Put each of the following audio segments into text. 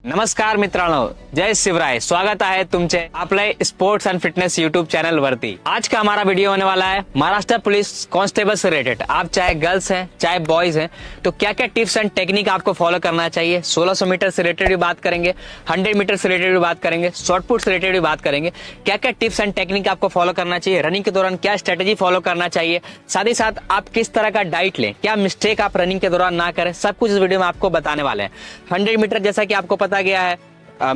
नमस्कार मित्रांनो, जय शिवराय। स्वागत आहे तुमचे आपले sports and fitness YouTube channel वरती। आज का हमारा वीडियो होने वाला है महाराष्ट्र पुलिस कांस्टेबल से रिलेटेड। आप चाहे गर्ल्स हैं चाहे बॉयज हैं, तो क्या क्या टिप्स एंड टेक्निक आपको फॉलो करना चाहिए। 1600 मीटर से रिलेटेड भी बात करेंगे, 100 मीटर से रिलेटेड भी बात करेंगे, शॉर्ट पुट से रिलेटेड भी बात करेंगे। क्या क्या टिप्स एंड टेक्निक आपको फॉलो करना चाहिए, रनिंग के दौरान क्या स्ट्रेटेजी फॉलो करना चाहिए, साथ ही साथ आप किस तरह का डाइट लें, क्या मिस्टेक आप रनिंग के दौरान ना करें, सब कुछ इस वीडियो में आपको बताने वाले हैं। 100 मीटर जैसा कि आपको पता गया है,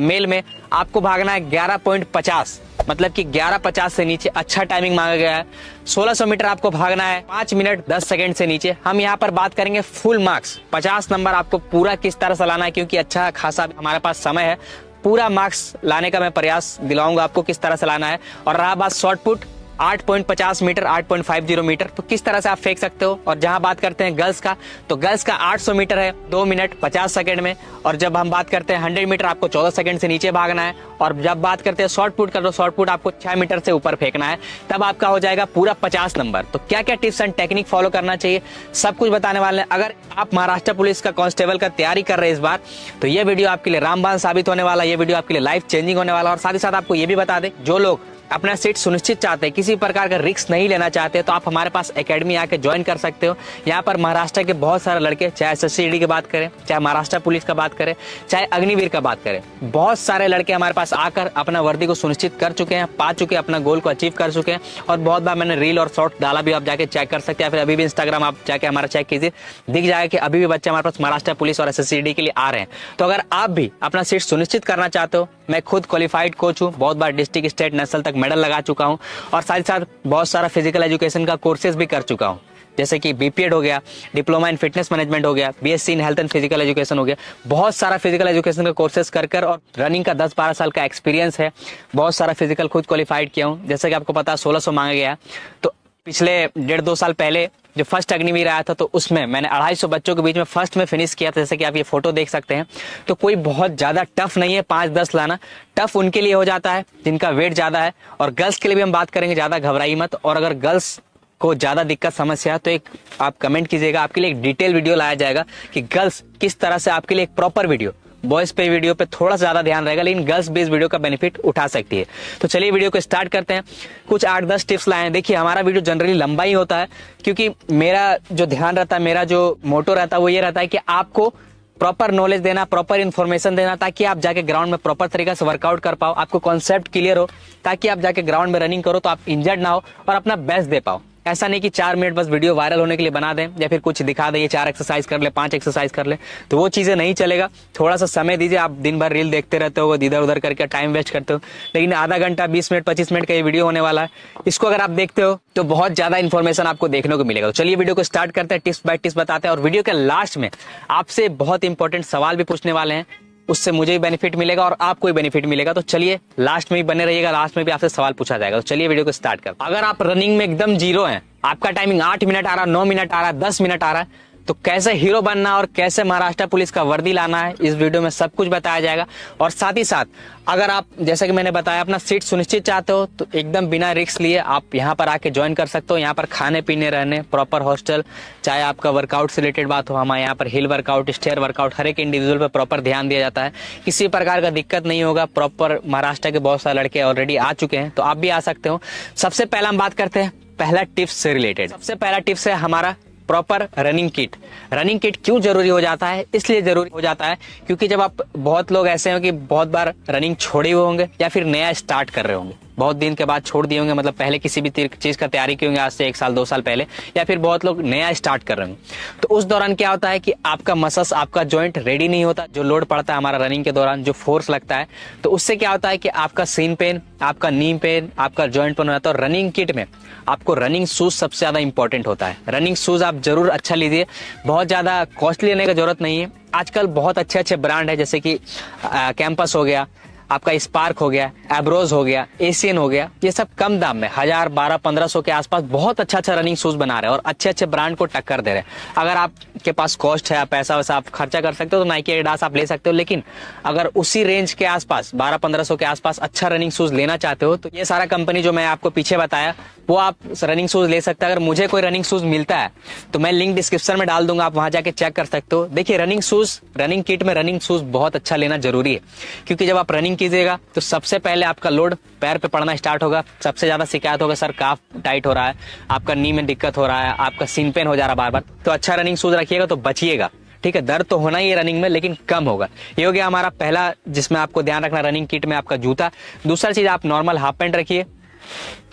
मेल में आपको भागना है 11.50, मतलब कि 11:50 से नीचे अच्छा टाइमिंग मांगा गया है। 1600 मीटर आपको भागना है 5 मिनट 10 सेकंड से नीचे। हम यहाँ पर बात करेंगे फुल मार्क्स, 50 नंबर आपको पूरा किस तरह से लाना है, क्योंकि अच्छा खासा हमारे पास समय है। पूरा मार्क्स लाने का मैं प्रयास दिलाऊंगा आपको किस तरह से लाना है। और रहा बात शॉर्ट पुट 8.50 मीटर 8.50 मीटर, तो किस तरह से आप फेंक सकते हो। और जहां बात करते हैं गर्ल्स का, तो गर्ल्स का 800 मीटर है 2 मिनट 50 सेकंड में। और जब हम बात करते हैं 100 मीटर, आपको 14 सेकंड से नीचे भागना है। और जब बात करते हैं शॉर्ट पुट का, तो शॉर्ट पुट आपको 6 मीटर से ऊपर फेंकना है, तब आपका हो जाएगा पूरा 50 नंबर। तो क्या क्या टिप्स एंड टेक्निक फॉलो करना चाहिए, सब कुछ बताने वाले हैं। अगर आप महाराष्ट्र पुलिस का कांस्टेबल का तैयारी कर रहे हैं इस बार, तो ये वीडियो आपके लिए रामबाण साबित होने वाला है। ये वीडियो आपके लिए लाइफ चेंजिंग होने वाला है। और साथ ही साथ आपको ये भी बता दें, जो लोग अपना सीट सुनिश्चित चाहते हैं, किसी प्रकार का रिस्क नहीं लेना चाहते, तो आप हमारे पास एकेडमी आके ज्वाइन कर सकते हो। यहाँ पर महाराष्ट्र के बहुत सारे लड़के, चाहे एसएससी की बात करें, चाहे महाराष्ट्र पुलिस का बात करें, चाहे अग्निवीर का बात करें, बहुत सारे लड़के हमारे पास आकर अपना वर्दी को सुनिश्चित कर चुके हैं, पा चुके हैं, अपना गोल को अचीव कर चुके हैं। और बहुत बार मैंने रील और शॉर्ट डाला भी, आप जाके चेक कर सकते हैं। फिर अभी भी इंस्टाग्राम आप जाके हमारा चेक कीजिए, दिख जाएगा कि अभी भी बच्चे हमारे पास महाराष्ट्र पुलिस और एसएससी के लिए आ रहे हैं। तो अगर आप भी अपना सीट सुनिश्चित करना चाहते हो, मैं खुद क्वालिफाइड कोच हूँ, बहुत बार डिस्ट्रिक्ट स्टेट नेशनल तक मेडल लगा चुका हूँ। और साथ ही साथ बहुत सारा फिजिकल एजुकेशन का कोर्सेज भी कर चुका हूँ, जैसे कि बीपीएड हो गया, डिप्लोमा इन फिटनेस मैनेजमेंट हो गया, BSc in health and physical education हो गया। बहुत सारा फिजिकल एजुकेशन का कोर्सेज कर और रनिंग का 10-12 साल का एक्सपीरियंस है। बहुत सारा फिजिकल खुद क्वालिफाइड किया हूँ। जैसे कि आपको पता है 1600 मांगा गया, तो पिछले 1.5-2 साल पहले जो फर्स्ट अग्निवीर आया था, तो उसमें मैंने 250 बच्चों के बीच में फर्स्ट में फिनिश किया था। जैसे कि आप ये फोटो देख सकते हैं, तो कोई बहुत ज्यादा टफ नहीं है 5-10 लाना। टफ उनके लिए हो जाता है जिनका वेट ज्यादा है। और गर्ल्स के लिए भी हम बात करेंगे, ज्यादा घबराई मत। और अगर गर्ल्स को ज्यादा दिक्कत समस्या है, तो एक आप कमेंट कीजिएगा, आपके लिए एक डिटेल वीडियो लाया जाएगा कि गर्ल्स किस तरह से, आपके लिए एक प्रॉपर वीडियो। बॉयज पे वीडियो पे थोड़ा ज्यादा ध्यान रहेगा, लेकिन गर्ल्स भी इस वीडियो का बेनिफिट उठा सकती है। तो चलिए वीडियो को स्टार्ट करते हैं। कुछ 8-10 टिप्स लाए हैं। देखिए, हमारा वीडियो जनरली लंबा ही होता है, क्योंकि मेरा जो ध्यान रहता है, मेरा जो मोटो रहता है, वो ये रहता है कि आपको प्रॉपर नॉलेज देना, प्रॉपर इन्फॉर्मेशन देना, ताकि आप जाके ग्राउंड में प्रॉपर तरीके से वर्कआउट कर पाओ, आपको कॉन्सेप्ट क्लियर हो, ताकि आप जाके ग्राउंड में रनिंग करो तो आप इंजर्ड ना हो और अपना बेस्ट दे पाओ। ऐसा नहीं कि 4 मिनट बस वीडियो वायरल होने के लिए बना दें, या फिर कुछ दिखा दें, 4 एक्सरसाइज कर ले, 5 एक्सरसाइज कर ले, तो वो चीजें नहीं चलेगा। थोड़ा सा समय दीजिए। आप दिन भर रील देखते रहते हो, इधर उधर करके टाइम वेस्ट करते हो, लेकिन आधा घंटा 20 मिनट 25 मिनट का ये वीडियो होने वाला है। इसको अगर आप देखते हो तो बहुत ज्यादा इन्फॉर्मेशन आपको देखने को मिलेगा। तो चलिए वीडियो को स्टार्ट करते हैं, टिप्स बाय टिप्स बताते हैं। और वीडियो के लास्ट में आपसे बहुत इंपॉर्टेंट सवाल भी पूछने वाले हैं, उससे मुझे भी बेनिफिट मिलेगा और आपको भी बेनिफिट मिलेगा। तो चलिए लास्ट में भी बने रहिएगा, लास्ट में भी आपसे सवाल पूछा जाएगा। तो चलिए वीडियो को स्टार्ट करते हैं। अगर आप रनिंग में एकदम जीरो हैं, आपका टाइमिंग 8 मिनट आ रहा है, 9 मिनट आ रहा है, 10 मिनट आ रहा है, तो कैसे हीरो बनना और कैसे महाराष्ट्र पुलिस का वर्दी लाना है, इस वीडियो में सब कुछ बताया जाएगा। और साथ ही साथ अगर आप, जैसे कि मैंने बताया, अपना सीट सुनिश्चित चाहते हो, तो एकदम बिना रिस्क लिए आप यहाँ पर आके ज्वाइन कर सकते हो। यहाँ पर खाने पीने, रहने, प्रॉपर हॉस्टल, चाहे आपका वर्कआउट से रिलेटेड बात हो, हमारे यहाँ पर हिल वर्कआउट, स्टेयर वर्कआउट, हर एक इंडिविजुअल पर प्रॉपर ध्यान दिया जाता है। किसी प्रकार का दिक्कत नहीं होगा। प्रॉपर महाराष्ट्र के बहुत सारे लड़के ऑलरेडी आ चुके हैं, तो आप भी आ सकते हो। सबसे पहला हम बात करते हैं पहला टिप्स से रिलेटेड। सबसे पहला टिप्स है हमारा proper running kit. Running kit क्यों जरूरी हो जाता है? इसलिए जरूरी हो जाता है क्योंकि जब आप, बहुत लोग ऐसे हो कि बहुत बार रनिंग छोड़े हुए होंगे, या फिर नया स्टार्ट कर रहे होंगे, बहुत दिन के बाद छोड़ दिए होंगे, मतलब पहले किसी भी चीज का तैयारी की होंगे आज से 1 साल 2 साल पहले, या फिर बहुत लोग नया स्टार्ट कर रहे होंगे। तो उस दौरान क्या होता है कि आपका मसल्स, आपका जॉइंट रेडी नहीं होता। जो लोड पड़ता है हमारा रनिंग के दौरान, जो फोर्स लगता है, तो उससे क्या होता है कि आपका सीन पेन, आपका नी पेन, आपका जॉइंट पेन होता है। और रनिंग किट में आपको रनिंग शूज सबसे ज्यादा इंपॉर्टेंट होता है। रनिंग शूज आप जरूर अच्छा लीजिए, बहुत ज्यादा कॉस्टली लेने की जरूरत नहीं है। आजकल बहुत अच्छे अच्छे ब्रांड है, जैसे कि कैंपस हो गया, आपका स्पार्क हो गया, एब्रोज हो गया, एशियन हो गया, ये सब कम दाम में 1000, 12, 1500 के आसपास बहुत अच्छा अच्छा रनिंग शूज बना रहे हैं और अच्छे अच्छे ब्रांड को टक्कर दे रहे हैं। अगर आपके पास कॉस्ट है, पैसा वैसा आप खर्चा कर सकते हो तो नाइकी एडिडास आप ले सकते हो, लेकिन अगर उसी रेंज के आसपास 12-1500 के आसपास अच्छा रनिंग शूज लेना चाहते हो तो ये सारा कंपनी जो मैं आपको पीछे बताया वो आप रनिंग शूज ले सकते हैं। अगर मुझे कोई रनिंग शूज मिलता है तो मैं लिंक डिस्क्रिप्शन में डाल दूंगा, आप वहां जाके चेक कर सकते हो। देखिए रनिंग शूज, रनिंग किट में रनिंग शूज बहुत अच्छा लेना जरूरी है, क्योंकि जब आप रनिंग कीजिएगा तो सबसे पहले आपका लोड पैर पे पड़ना स्टार्ट होगा। सबसे ज्यादा शिकायत होगा सर काफ टाइट हो रहा है, आपका नी में दिक्कत हो रहा है, आपका सीन पेन हो जा रहा है बार बार, तो अच्छा रनिंग शूज रखिएगा तो बचिएगा। ठीक है, दर्द तो होना ही है रनिंग में लेकिन कम होगा। ये हो गया हमारा पहला जिसमें आपको ध्यान रखना रनिंग किट में आपका जूता। दूसरा चीज आप नॉर्मल हाफ पैंट रखिए,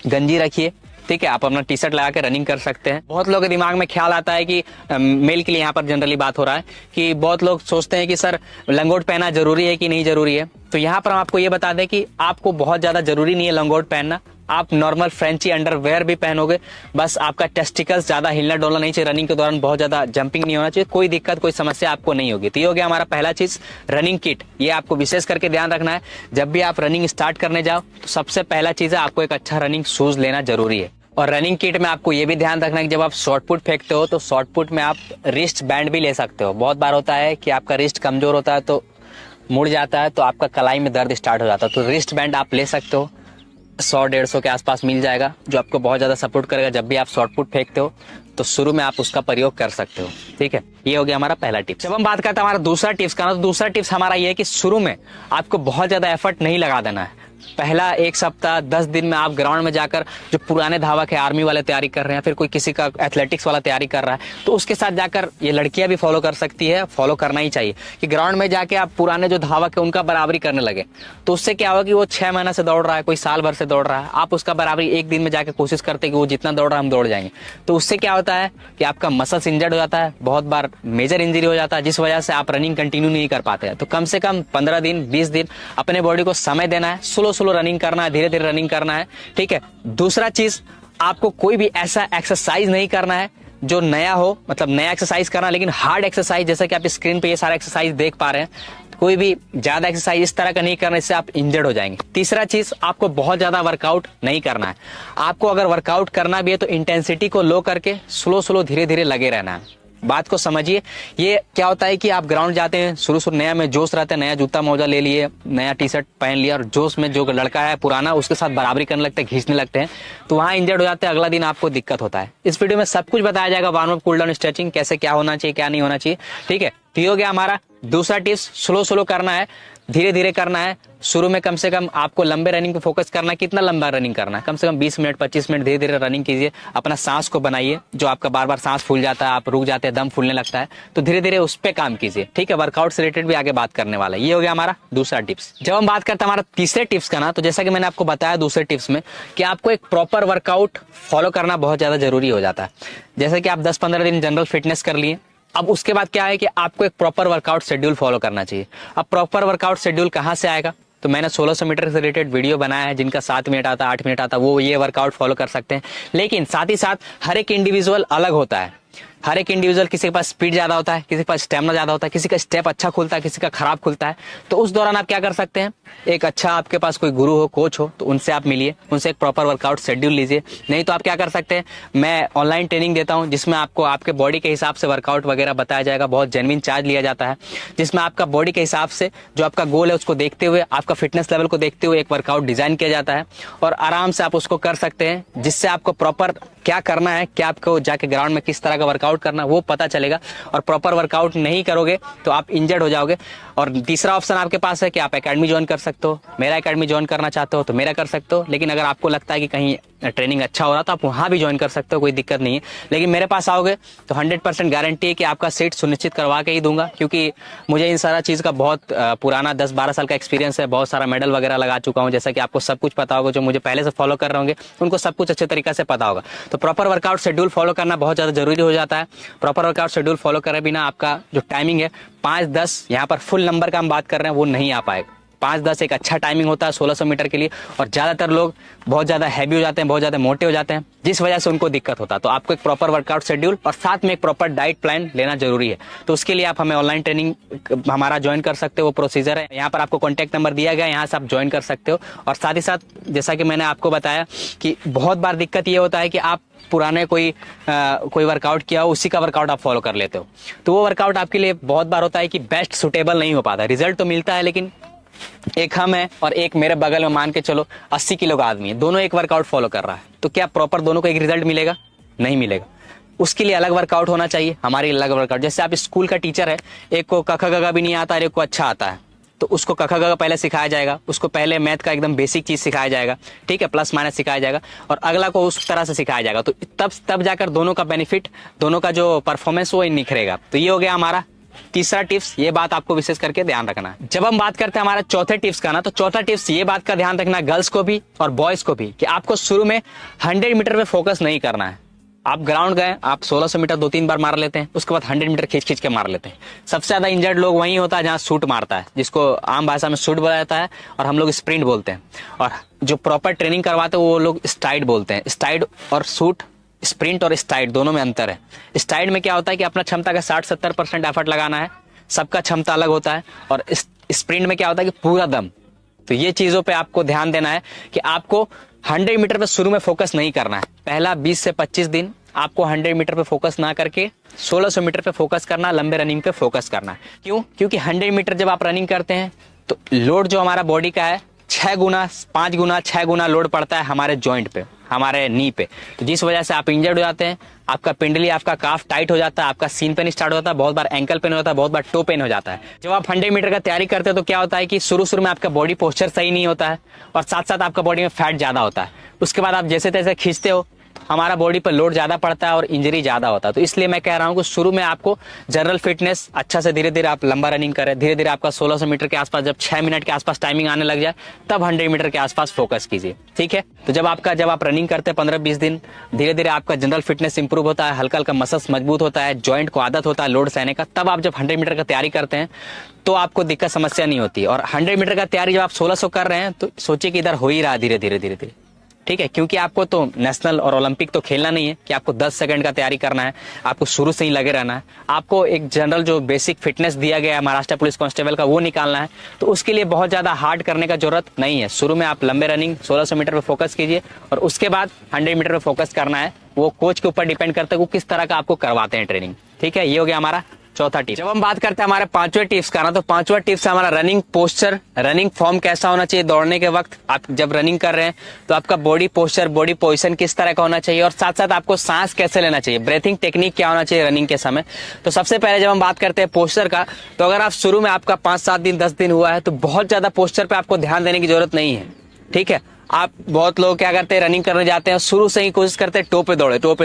गंजी रखिए, ठीक है, आप अपना टी शर्ट लगा के रनिंग कर सकते हैं। बहुत लोगों के दिमाग में ख्याल आता है कि मेल के लिए यहाँ पर जनरली बात हो रहा है कि बहुत लोग सोचते हैं कि सर लंगोट पहनना जरूरी है कि नहीं जरूरी है। तो यहाँ पर हम आपको ये बता दें कि आपको बहुत ज्यादा जरूरी नहीं है लंगोट पहनना। आप नॉर्मल फ्रेंची अंडरवेयर भी पहनोगे, बस आपका टेस्टिकल्स ज्यादा हिलना डोलना नहीं चाहिए, रनिंग के दौरान बहुत ज्यादा जंपिंग नहीं होना चाहिए, कोई दिक्कत कोई समस्या आपको नहीं होगी। तो ये हो गया हमारा पहला चीज रनिंग किट। ये आपको विशेष करके ध्यान रखना है, जब भी आप रनिंग स्टार्ट करने जाओ तो सबसे पहला चीज है आपको एक अच्छा रनिंग शूज लेना जरूरी है। और रनिंग किट में आपको ये भी ध्यान रखना है कि जब आप शॉर्ट पुट फेंकते हो तो शॉर्ट पुट में आप रिस्ट बैंड भी ले सकते हो। बहुत बार होता है कि आपका रिस्ट कमजोर होता है तो मुड़ जाता है तो आपका कलाई में दर्द स्टार्ट हो जाता है, तो रिस्ट बैंड आप ले सकते हो, 100-150 के आसपास मिल जाएगा, जो आपको बहुत ज्यादा सपोर्ट करेगा। जब भी आप शॉर्ट पुट फेंकते हो तो शुरू में आप उसका प्रयोग कर सकते हो। ठीक है, ये हो गया हमारा पहला टिप्स। जब हम बात करते हैं हमारा दूसरा टिप्स का ना, तो दूसरा टिप्स हमारा ये है कि शुरू में आपको बहुत ज्यादा एफर्ट नहीं लगा देना है। पहला 1 सप्ताह 10 दिन में आप ग्राउंड में जाकर, जो पुराने धावक है आर्मी वाले तैयारी कर रहे हैं, फिर कोई किसी का एथलेटिक्स वाला तैयारी कर रहा है, तो उसके साथ जाकर ये लड़कियां भी फॉलो कर सकती है, फॉलो करना ही चाहिए कि ग्राउंड में जाके आप पुराने जो धावक है उनका बराबरी करने लगे। तो उससे क्या होगा कि वो 6 महीना से दौड़ रहा है, कोई साल भर से दौड़ रहा है, आप उसका बराबरी एक दिन में जाके कोशिश करते कि वो जितना दौड़ रहा है हम दौड़ जाएंगे। तो उससे क्या होता है कि आपका मसल्स इंजर्ड हो जाता है, बहुत बार मेजर इंजरी हो जाता है, जिस वजह से आप रनिंग कंटिन्यू नहीं कर पाते हैं। तो कम से कम 15 दिन 20 दिन अपने बॉडी को समय देना है, स्लो स्लो रनिंग करना है, धीरे धीरे रनिंग करना है। ठीक है, दूसरा चीज आपको कोई भी ऐसा एक्सरसाइज नहीं करना है जो नया हो, मतलब नया एक्सरसाइज करना लेकिन हार्ड एक्सरसाइज, जैसा कि आप स्क्रीन पे ये सारा एक्सरसाइज देख पा रहे हैं। कोई भी ज्यादा एक्सरसाइज इस तरह का नहीं करना, इससे आप इंजर्ड हो जाएंगे। तीसरा चीज, आपको बहुत ज्यादा वर्कआउट नहीं करना है। आपको अगर वर्कआउट करना भी है तो इंटेंसिटी को लो करके स्लो स्लो धीरे धीरे लगे रहना है। बात को समझिए, ये क्या होता है कि आप ग्राउंड जाते हैं, शुरू शुरू नया में जोश रहता है, नया जूता मोजा ले लिए, नया टी शर्ट पहन लिया और जोश में जो लड़का है पुराना उसके साथ बराबरी करने लगते हैं, खींचने लगते हैं, तो वहां इंजर्ड हो जाते हैं, अगला दिन आपको दिक्कत होता है। इस वीडियो में सब कुछ बताया जाएगा, warm up, cool down, stretching, कैसे क्या होना चाहिए क्या नहीं होना चाहिए। ठीक है, तो ये हो गया हमारा दूसरा टिप्स। स्लो स्लो करना है, धीरे धीरे करना है। शुरू में कम से कम आपको लंबे रनिंग पे फोकस करना है। कितना लंबा रनिंग करना है? कम से कम 20 मिनट 25 मिनट धीरे धीरे रनिंग कीजिए। अपना सांस को बनाइए, जो आपका बार बार सांस फूल जाता है, आप रुक जाते हैं, दम फूलने लगता है, तो धीरे धीरे उस पर काम कीजिए। ठीक है, वर्कआउट से रिलेटेड भी आगे बात करने वाला है। ये हो गया हमारा दूसरा टिप्स। जब हम बात करते हैं हमारा तीसरे टिप्स का ना, तो जैसा कि मैंने आपको बताया दूसरे टिप्स में कि आपको एक प्रॉपर वर्कआउट फॉलो करना बहुत ज्यादा जरूरी हो जाता है। जैसे कि आप 10-15 दिन जनरल फिटनेस कर लिए, अब उसके बाद क्या है कि आपको एक प्रॉपर वर्कआउट शेड्यूल फॉलो करना चाहिए। अब प्रॉपर वर्कआउट शेड्यूल कहाँ से आएगा? तो मैंने 1600 मीटर से रिलेटेड वीडियो बनाया है, जिनका 7 मिनट आता, 8 मिनट आता, वो ये वर्कआउट फॉलो कर सकते हैं। लेकिन साथ ही साथ हर एक इंडिविजुअल अलग होता है। हर एक इंडिविजुअल, किसी के पास स्पीड ज्यादा होता है, किसी के पास स्टेमिना ज्यादा होता है, किसी का स्टेप अच्छा खुलता है, किसी का खराब खुलता है। तो उस दौरान आप क्या कर सकते हैं, एक अच्छा आपके पास कोई गुरु हो, कोच हो, तो उनसे आप मिलिए, उनसे एक प्रॉपर वर्कआउट शेड्यूल लीजिए। नहीं तो आप क्या कर सकते हैं, मैं ऑनलाइन ट्रेनिंग देता हूं जिसमें आपको आपके बॉडी के हिसाब से वर्कआउट वगैरह बताया जाएगा। बहुत जेन्युइन चार्ज लिया जाता है, जिसमें आपका बॉडी के हिसाब से जो आपका गोल है उसको देखते हुए, आपका फिटनेस लेवल को देखते हुए एक वर्कआउट डिजाइन किया जाता है और आराम से आप उसको कर सकते हैं, जिससे आपको प्रॉपर क्या करना है, क्या आपको जाके ग्राउंड में किस तरह का वर्कआउट करना है वो पता चलेगा। और प्रॉपर वर्कआउट नहीं करोगे तो आप इंजर्ड हो जाओगे। और तीसरा ऑप्शन आपके पास है कि आप एकेडमी ज्वाइन कर सकते हो। मेरा एकेडमी ज्वाइन करना चाहते हो तो मेरा कर सकते हो, लेकिन अगर आपको लगता है कि कहीं ट्रेनिंग अच्छा हो रहा तो आप वहां भी ज्वाइन कर सकते हो, कोई दिक्कत नहीं है। लेकिन मेरे पास आओगे तो 100% गारंटी है कि आपका सीट सुनिश्चित करवा के ही दूंगा, क्योंकि मुझे इन सारा चीज का बहुत पुराना 10-12 साल का एक्सपीरियंस है। बहुत सारा मेडल वगैरह लगा चुका हूँ, जैसा कि आपको सब कुछ पता होगा। जो मुझे पहले से फॉलो कर रहे होंगे उनको सब कुछ अच्छे तरीके से पता होगा। तो प्रॉपर वर्कआउट शेड्यूल फॉलो करना बहुत ज्यादा जरूरी हो जाता है। प्रॉपर वर्कआउट शेड्यूल फॉलो करे बिना आपका जो टाइमिंग है 5-10, यहाँ पर फुल नंबर का हम बात कर रहे हैं, वो नहीं आ पाएगा। 5-10 एक अच्छा टाइमिंग होता है 1600 मीटर के लिए, और ज़्यादातर लोग बहुत ज़्यादा हैवी हो जाते हैं, बहुत ज़्यादा मोटे हो जाते हैं, जिस वजह से उनको दिक्कत होता है। तो आपको एक प्रॉपर वर्कआउट शेड्यूल और साथ में एक प्रॉपर डाइट प्लान लेना जरूरी है। तो उसके लिए आप हमें ऑनलाइन ट्रेनिंग हमारा ज्वाइन कर सकते हो, वो प्रोसीजर है। यहाँ पर आपको कॉन्टैक्ट नंबर दिया गया है, यहाँ से आप ज्वाइन कर सकते हो। और साथ ही साथ जैसा कि मैंने आपको बताया कि बहुत बार दिक्कत ये होता है कि आप पुराने कोई वर्कआउट किया हो, उसी का वर्कआउट आप फॉलो कर लेते हो, तो वो वर्कआउट आपके लिए बहुत बार होता है कि बेस्ट सुटेबल नहीं हो पाता। रिजल्ट तो मिलता है, लेकिन एक हम है और एक मेरे बगल में मान के चलो 80 किलो का आदमी है, दोनों एक वर्कआउट फॉलो कर रहा है, तो क्या प्रॉपर दोनों को एक रिजल्ट मिलेगा? नहीं मिलेगा। उसके लिए अलग वर्कआउट होना चाहिए, हमारी अलग वर्कआउट। जैसे आप स्कूल का टीचर है, एक को क ख ग घ भी नहीं आता और एक को अच्छा आता है, तो उसको क ख ग घ पहले सिखाया जाएगा, उसको पहले मैथ का एकदम बेसिक चीज सिखाया जाएगा, ठीक है, प्लस माइनस सिखाया जाएगा, और अगला को उस तरह से सिखाया जाएगा। तो तब जाकर दोनों का बेनिफिट, दोनों का जो परफॉर्मेंस वो निखरेगा। तो ये हो गया हमारा तीसरा टिप्स, ये बात आपको विशेष करके ध्यान रखना है। जब हम बात करते हैं हमारे चौथे टिप्स का ना, तो चौथा टिप्स ये बात का ध्यान रखना गर्ल्स को भी और बॉयज को भी, कि आपको शुरू में 100 मीटर पे फोकस नहीं करना है। आप ग्राउंड गए, आप 1600 मीटर 2-3 बार मार लेते हैं, उसके बाद 100 मीटर खींच खींच के मार लेते हैं। सबसे ज्यादा इंजर्ड लोग वहीं होता है जहां शूट मारता है, जिसको आम भाषा में शूट बोला जाता है और हम लोग स्प्रिंट बोलते हैं। और जो प्रॉपर ट्रेनिंग करवाते हैं वो लोग स्ट्राइड बोलते हैं। स्ट्राइड और शूट, स्प्रिंट और स्ट्राइड दोनों में अंतर है। स्ट्राइड में क्या होता है कि अपना क्षमता का 60-70% एफर्ट लगाना है, सबका क्षमता अलग होता है। और स्प्रिंट में क्या होता है कि पूरा दम। तो ये चीजों पे आपको ध्यान देना है कि आपको 100 मीटर पे शुरू में फोकस नहीं करना है। पहला 20 से 25 दिन आपको 100 मीटर पे फोकस ना करके 1600 मीटर पे फोकस करना, लंबे रनिंग पे फोकस करना है। क्यों? क्योंकि 100 मीटर जब आप रनिंग करते हैं तो लोड जो हमारा बॉडी का है 6 गुना 5 गुना 6 गुना लोड पड़ता है हमारे जॉइंट पे, हमारे नी पे। तो जिस वजह से आप इंजर्ड हो जाते हैं, आपका पिंडली, आपका काफ टाइट हो जाता है, आपका सीन पेन स्टार्ट होता है, बहुत बार एंकल पेन होता है, बहुत बार टो पेन हो जाता है। जब आप 100 मीटर का तैयारी करते हैं तो क्या होता है कि शुरू में आपका बॉडी पोस्चर सही नहीं होता है, और साथ साथ आपका बॉडी में फैट ज्यादा होता है। उसके बाद आप जैसे तैसे खींचते हो, हमारा बॉडी पर लोड ज्यादा पड़ता है और इंजरी ज्यादा होता है। तो इसलिए मैं कह रहा हूं कि शुरू में आपको जनरल फिटनेस अच्छा से, धीरे धीरे आप लंबा रनिंग करें, धीरे धीरे आपका 1600 मीटर के आसपास, जब 6 मिनट के आसपास टाइमिंग आने लग जाए, तब 100 मीटर के आसपास फोकस कीजिए, ठीक है। तो जब आप रनिंग करते हैं 15-20 दिन, धीरे धीरे आपका जनरल फिटनेस इंप्रूव होता है, हल्का हल्का मसल्स मजबूत होता है, जॉइंट को आदत होता है लोड सहने का, तब आप जब 100 मीटर का तैयारी करते हैं तो आपको दिक्कत समस्या नहीं होती। और 100 मीटर का तैयारी जब आप 1600 कर रहे हैं तो सोचिए कि इधर हो ही रहा धीरे धीरे, ठीक है। क्योंकि आपको तो नेशनल और ओलंपिक तो खेलना नहीं है कि आपको 10 सेकंड का तैयारी करना है, आपको शुरू से ही लगे रहना है। आपको एक जनरल जो बेसिक फिटनेस दिया गया है महाराष्ट्र पुलिस कांस्टेबल का, वो निकालना है। तो उसके लिए बहुत ज्यादा हार्ड करने का जरूरत नहीं है। शुरू में आप लंबे रनिंग 1600 मीटर पे फोकस कीजिए, और उसके बाद 100 मीटर पे फोकस करना है। वो कोच के ऊपर डिपेंड करता है वो किस तरह का आपको करवाते हैं ट्रेनिंग, ठीक है। ये हो गया हमारा चौथा टिप। जब हम बात करते हैं हमारे 5वें टिप्स का ना, तो 5वां टिप्स हमारा रनिंग पोस्चर, रनिंग फॉर्म कैसा होना चाहिए दौड़ने के वक्त। आप जब रनिंग कर रहे हैं तो आपका बॉडी पोस्चर, बॉडी पोजीशन किस तरह का होना चाहिए, और साथ साथ आपको सांस कैसे लेना चाहिए, ब्रीथिंग टेक्निक क्या होना चाहिए रनिंग के समय। तो सबसे पहले जब हम बात करते हैं पोस्चर का, तो अगर आप शुरू में आपका 5-7 दिन 10 दिन हुआ है तो बहुत ज्यादा पोस्चर पे आपको ध्यान देने की जरूरत नहीं है, ठीक है। आप बहुत लोग क्या करते हैं, रनिंग करने जाते हैं, शुरू से ही कोशिश करते हैं टो पे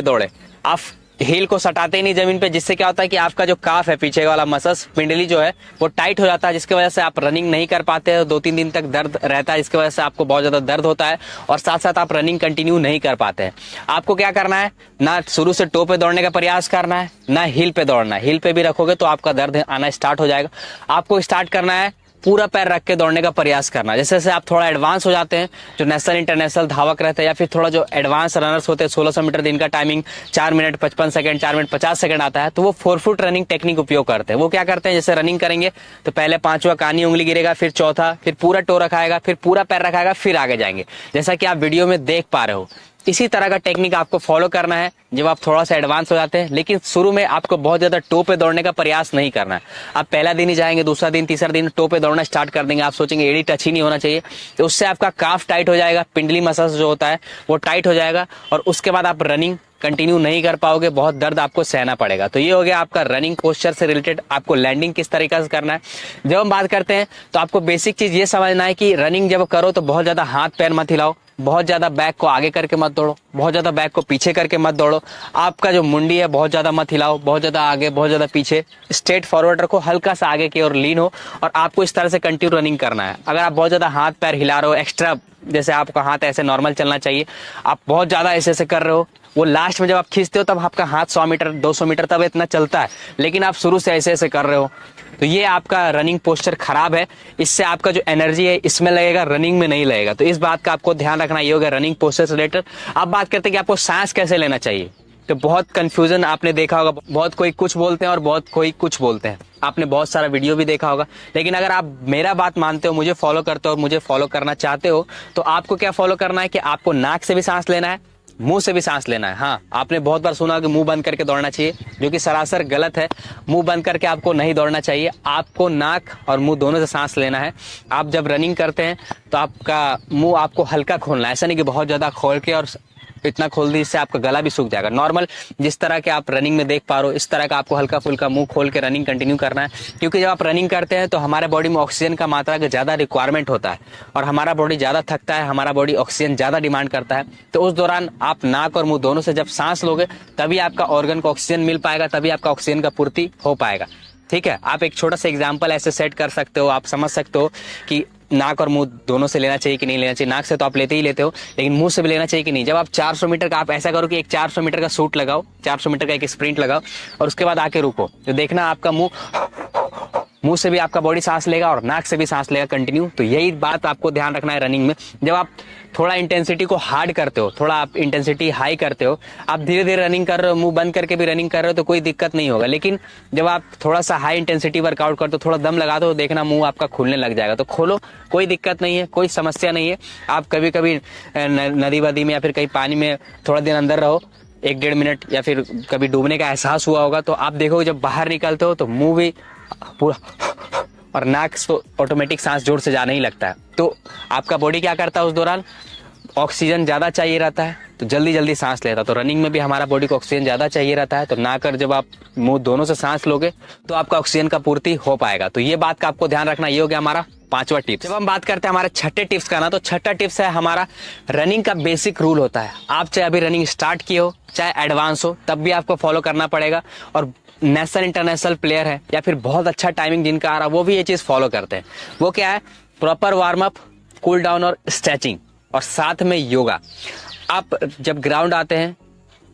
दौड़े, आप हील को सटाते ही नहीं जमीन पे, जिससे क्या होता है कि आपका जो काफ है, पीछे वाला मसल्स, पिंडली जो है वो टाइट हो जाता है, जिसकी वजह से आप रनिंग नहीं कर पाते हैं। 2-3 दिन तक दर्द रहता है, जिसकी वजह से आपको बहुत ज्यादा दर्द होता है, और साथ साथ आप रनिंग कंटिन्यू नहीं कर पाते हैं। आपको क्या करना है, ना शुरू से टो पे दौड़ने का प्रयास करना है, ना हील पे दौड़ना है। हील पे भी रखोगे तो आपका दर्द आना स्टार्ट हो जाएगा। आपको स्टार्ट करना है पूरा पैर रख के दौड़ने का प्रयास करना। जैसे जैसे आप थोड़ा एडवांस हो जाते हैं, जो नेशनल इंटरनेशनल धावक रहते हैं, या फिर थोड़ा जो एडवांस रनर्स होते हैं, 1600 मीटर दिन का timing 4 minute 55 second, 4 minute 50 second आता है, तो वो 4 फुट रनिंग टेक्निक उपयोग करते हैं। वो क्या करते हैं, जैसे रनिंग करेंगे तो पहले 5वां कानी उंगली गिरेगा, फिर चौथा, फिर पूरा टो रखाएगा, फिर पूरा पैर रखाएगा, फिर आगे जाएंगे, जैसा कि आप वीडियो में देख पा रहे हो। इसी तरह का टेक्निक आपको फॉलो करना है जब आप थोड़ा सा एडवांस हो जाते हैं। लेकिन शुरू में आपको बहुत ज्यादा टो पे दौड़ने का प्रयास नहीं करना है। आप पहला दिन ही जाएंगे, दूसरा दिन, तीसरा दिन टो पे दौड़ना स्टार्ट कर देंगे, आप सोचेंगे एड़ी टच ही नहीं होना चाहिए, तो उससे आपका काफ टाइट हो जाएगा, पिंडली मसल्स जो होता है वो टाइट हो जाएगा, और उसके बाद आप रनिंग कंटिन्यू नहीं कर पाओगे, बहुत दर्द आपको सहना पड़ेगा। तो ये हो गया आपका रनिंग पोस्चर से रिलेटेड, आपको लैंडिंग किस तरीके से करना है। जब हम बात करते हैं तो आपको बेसिक चीज ये समझना है कि रनिंग जब करो तो बहुत ज्यादा हाथ पैर मत हिलाओ, बहुत ज्यादा बैक को आगे करके मत दौड़ो, बहुत ज्यादा बैक को पीछे करके मत दौड़ो। आपका जो मुंडी है बहुत ज्यादा मत हिलाओ, बहुत ज्यादा आगे, बहुत ज्यादा पीछे, स्ट्रेट फॉरवर्ड रखो, हल्का सा आगे की ओर लीन हो, और आपको इस तरह से कंटिन्यू रनिंग करना है। अगर आप बहुत ज्यादा हाथ पैर हिला रहे हो, एक्स्ट्रा जैसे आपका हाथ ऐसे नॉर्मल चलना चाहिए, आप बहुत ज्यादा ऐसे कर रहे हो, वो लास्ट में जब आप खींचते हो तब आपका हाथ 100 मीटर 200 मीटर तब इतना चलता है, लेकिन आप शुरू से ऐसे ऐसे कर रहे हो, तो ये आपका रनिंग पोस्चर खराब है, इससे आपका जो एनर्जी है इसमें लगेगा, रनिंग में नहीं लगेगा। तो इस बात का आपको ध्यान रखना ये होगा रनिंग पोस्चर से रिलेटेड। अब बात करते हैं कि आपको सांस कैसे लेना चाहिए। तो बहुत कंफ्यूजन आपने देखा होगा, बहुत कोई कुछ बोलते हैं और बहुत कोई कुछ बोलते हैं, आपने बहुत सारा वीडियो भी देखा होगा। लेकिन अगर आप मेरा बात मानते हो, मुझे फॉलो करते हो और मुझे फॉलो करना चाहते हो, तो आपको क्या फॉलो करना है कि आपको नाक से भी सांस लेना है, मुंह से भी सांस लेना है। हाँ, आपने बहुत बार सुना कि मुंह बंद करके दौड़ना चाहिए, जो कि सरासर गलत है। मुंह बंद करके आपको नहीं दौड़ना चाहिए, आपको नाक और मुंह दोनों से सांस लेना है। आप जब रनिंग करते हैं तो आपका मुंह आपको हल्का खोलना है, ऐसा नहीं कि बहुत ज्यादा खोल के और इतना खोल दी इससे आपका गला भी सूख जाएगा। नॉर्मल जिस तरह के आप रनिंग में देख पा रहे हो, इस तरह का आपको हल्का फुल्का मुंह खोल के रनिंग कंटिन्यू करना है। क्योंकि जब आप रनिंग करते हैं तो हमारे बॉडी में ऑक्सीजन का मात्रा का ज्यादा रिक्वायरमेंट होता है और हमारा बॉडी ज्यादा थकता है, हमारा बॉडी ऑक्सीजन ज्यादा डिमांड करता है। तो उस दौरान आप नाक और मुंह दोनों से जब सांस लोगे तभी आपका ऑर्गन को ऑक्सीजन मिल पाएगा, तभी आपका ऑक्सीजन का पूर्ति हो पाएगा। ठीक है, आप एक छोटा सा एग्जाम्पल ऐसे सेट कर सकते हो, आप समझ सकते हो कि नाक और मुंह दोनों से लेना चाहिए कि नहीं लेना चाहिए। नाक से तो आप लेते ही लेते हो, लेकिन मुंह से भी लेना चाहिए कि नहीं। जब आप 400 मीटर का, आप ऐसा करो कि एक 400 मीटर का सूट लगाओ, 400 मीटर का एक स्प्रिंट लगाओ और उसके बाद आके रुको, तो देखना आपका मुंह से भी आपका बॉडी सांस लेगा और नाक से भी सांस लेगा कंटिन्यू। तो यही बात आपको ध्यान रखना है रनिंग में। जब आप थोड़ा इंटेंसिटी को हार्ड करते हो, थोड़ा आप इंटेंसिटी हाई करते हो, आप धीरे धीरे रनिंग कर रहे हो, मुंह बंद करके भी रनिंग कर रहे हो, तो कोई दिक्कत नहीं होगा। लेकिन जब आप थोड़ा सा हाई इंटेंसिटी वर्कआउट करते हो, थोड़ा दम लगाते हो, देखना मुंह आपका खुलने लग जाएगा। तो खोलो, कोई दिक्कत नहीं है, कोई समस्या नहीं है। आप कभी कभी नदी वदी में या फिर कहीं पानी में थोड़ा दिन अंदर रहो, 1-1.5 मिनट, या फिर कभी डूबने का एहसास हुआ होगा, तो आप देखोगे जब बाहर निकलते हो तो मुंह भी पूरा और नाक से ऑटोमेटिक सांस जोर से जाने ही लगता है। तो आपका बॉडी क्या करता है, उस दौरान ऑक्सीजन ज्यादा चाहिए रहता है तो जल्दी जल्दी सांस लेता है। तो रनिंग में भी हमारा बॉडी को ऑक्सीजन ज्यादा चाहिए रहता है, तो नाक और जब आप मुंह दोनों से सांस लोगे तो आपका ऑक्सीजन का पूर्ति हो पाएगा। तो ये बात का आपको ध्यान रखना। ये हो गया हमारा 5वां टिप्स। जब हम बात करते हैं हमारे छठे टिप्स का ना, तो छठा टिप्स है हमारा रनिंग का बेसिक रूल होता है। आप चाहे अभी रनिंग स्टार्ट किए हो, चाहे एडवांस हो, तब भी आपको फॉलो करना पड़ेगा। और नेशनल इंटरनेशनल प्लेयर है या फिर बहुत अच्छा टाइमिंग जिनका आ रहा है, वो भी ये चीज फॉलो करते हैं। वो क्या है, proper warm up, cool down और स्ट्रेचिंग, और साथ में योगा। आप जब ग्राउंड आते हैं,